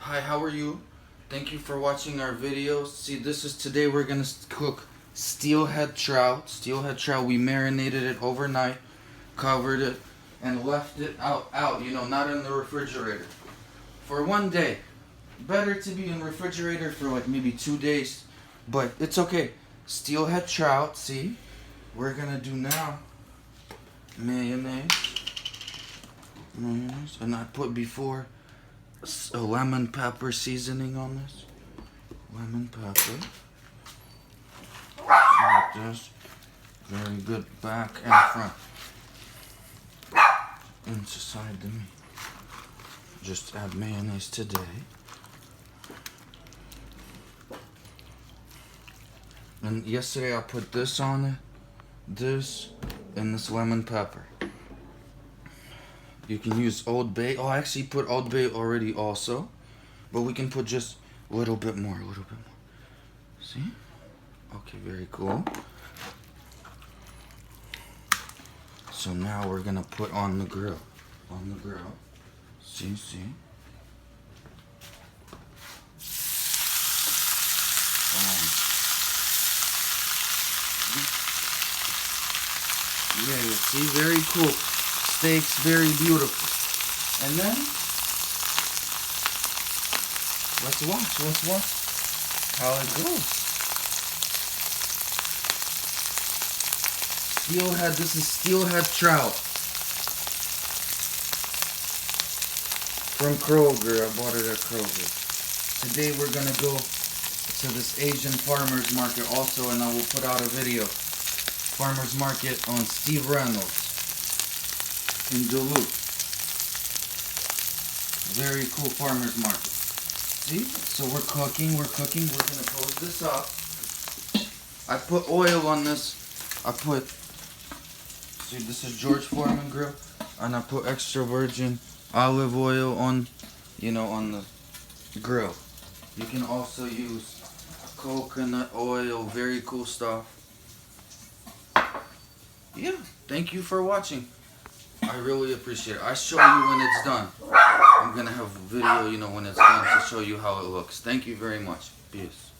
Hi, how are you? Thank you for watching our video. See, today we're gonna cook steelhead trout. Steelhead trout, we marinated it overnight, covered it, and left it out, not in the refrigerator. For 1 day. Better to be in the refrigerator for like maybe 2 days, but it's okay. Steelhead trout, see? We're gonna do now mayonnaise, and I put before a lemon pepper seasoning on this. Lemon pepper. Like this. Very good back and front. Inside the meat. Just add mayonnaise today. And yesterday I put this on it. This and this lemon pepper. You can use Old Bay. Oh, I actually put Old Bay already also. But we can put just a little bit more. See? Okay, very cool. So now we're gonna put on the grill. See? Yeah, see, very cool. Steaks, very beautiful. And then, let's watch how it goes. This is steelhead trout. From Kroger, I bought it at Kroger. Today we're gonna go to this Asian farmer's market also, and I will put out a video. Farmer's market on Steve Reynolds in Duluth. Very cool farmer's market. See? So we're cooking. We're gonna close this up. I put oil on this. See, this is George Foreman grill, and I put extra virgin olive oil on, on the grill. You can also use coconut oil. Very cool stuff. Yeah, thank you for watching. I really appreciate it. I show you when it's done. I'm gonna have a video, when it's done, to show you how it looks. Thank you very much. Peace.